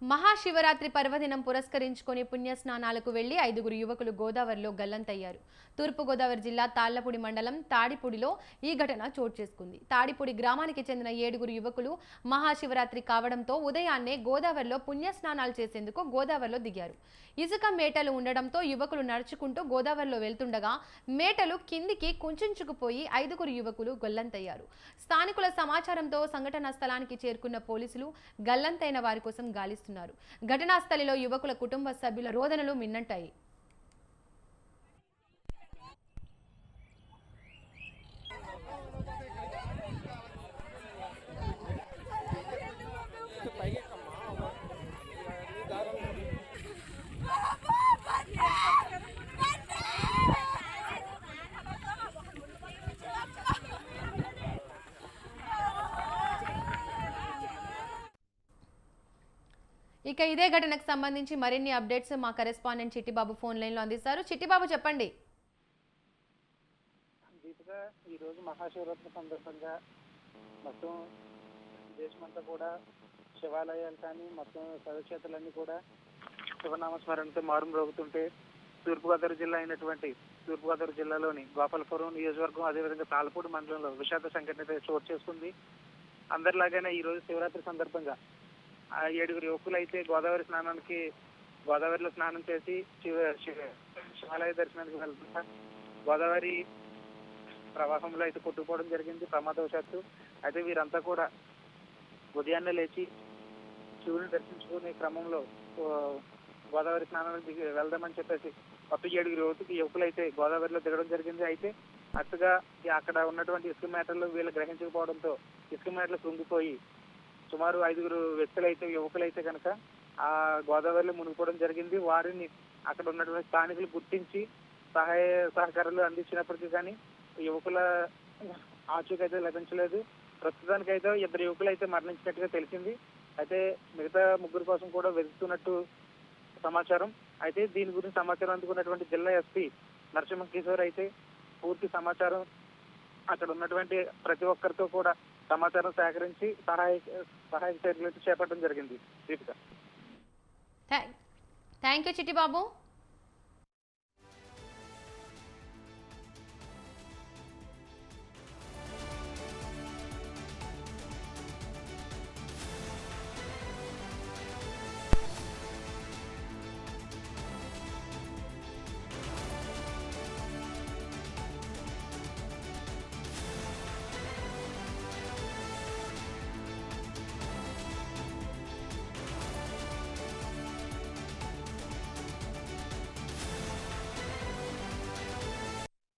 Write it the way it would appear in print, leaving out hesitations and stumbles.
మహాశివరాత్రి పర్వదినం పురస్కరించుకొని పుణ్యస్నానాలకు వెళ్లి 5గురు యువకులు గోదావరిలో గల్లంతయ్యారు. తూర్పుగోదావరి జిల్లా తాళ్లపూడి మండలం తాడిపూడిలో ఈ ఘటన చోటు చేసుకుంది. తాడిపూడి గ్రామానికి చెందిన 7గురు యువకులు మహాశివరాత్రి కావడంతో ఉదయాన్నే గోదావరిలో పుణ్యస్నానాలు చేసేందుకు గోదావరిలో దిగారు. ఇసుక మేటలు ఉండడంతో యువకులు నడుచుకుంటూ గోదావరిలో వెళ్తుండగా మేటలు కిందికి కుంచుకుపోయి 5గురు యువకులు గల్లంతయ్యారు. స్థానికుల సమాచారంతో సంఘటనా స్థలానికి చేరుకున్న పోలీసులు గల్లంతైన వారి కోసం గాలిస్తున్నారు. ఘటనా స్థలిలో యువకుల కుటుంబ సభ్యుల రోదనలు మిన్నంటాయి. ఇక ఇదే ఘటనకు సంబంధించి మరిన్ని అప్డేట్స్ మా కరెస్పాండెంట్ చిట్టిబాబు ఫోన్ లైన్ లో అందిస్తారు. చిట్టిబాబు చెప్పండి. దీపిక, ఈరోజు మహాశివరాత్రి సందర్భంగా మొత్తం దేశమంతా కూడా శివాలయాలు కానీ మొత్తం శివక్షేత్రాలన్నీ కూడా శివనామస్మరణతో మారుమ్రోగుతుంటే తూర్పుగోదావరి జిల్లా అయినటువంటి తూర్పుగోదావరి జిల్లాలోని గోపాలపురం నియోజకవర్గం అదేవిధంగా తాళ్ళపూడి మండలంలో విషాద సంఘటన చోటు చేసుకుంది. అందరిలాగానే ఈరోజు శివరాత్రి సందర్భంగా 7గురు యువకులు అయితే గోదావరిలో స్నానం చేసి శివాలయ దర్శనానికి వెళ్తున్నారు. గోదావరి ప్రవాహంలో అయితే కొట్టుకుపోవడం జరిగింది ప్రమాదవశాత్తు. అయితే వీరంతా కూడా ఉదయాన్నే లేచి శివుని దర్శించుకునే క్రమంలో గోదావరి స్నానానికి వెళ్దామని చెప్పేసి మొత్తం 7గురు యువకులు అయితే గోదావరిలో దిగడం జరిగింది. అయితే అట్టుగా అక్కడ ఉన్నటువంటి ఇసుక మేటలు వీళ్ళు గ్రహించకపోవడంతో ఇసుక మేటలు కృంగిపోయి సుమారు 5గురు యువకులైతే కనుక ఆ గోదావరిలో మునిగిపోవడం జరిగింది. వారిని అక్కడ ఉన్నటువంటి స్థానికులు గుర్తించి సహాయ సహకారాలు అందించినప్పటికీ కానీ యువకుల ఆచూకైతే లభించలేదు. ప్రస్తుతానికైతే 2 యువకులు అయితే మరణించినట్టుగా తెలిసింది. అయితే మిగతా 3 కోసం కూడా వెతుకుతున్నట్టు సమాచారం. అయితే దీని గురించి సమాచారం అందుకున్నటువంటి జిల్లా ఎస్పీ నరసింహ కిషోర్ అయితే పూర్తి సమాచారం అక్కడ ఉన్నటువంటి ప్రతి ఒక్కరితో కూడా సమాచారం సేకరించి సహాయక చర్యలు చేపట్టడం జరిగింది. Deepika, thank you Chittibabu.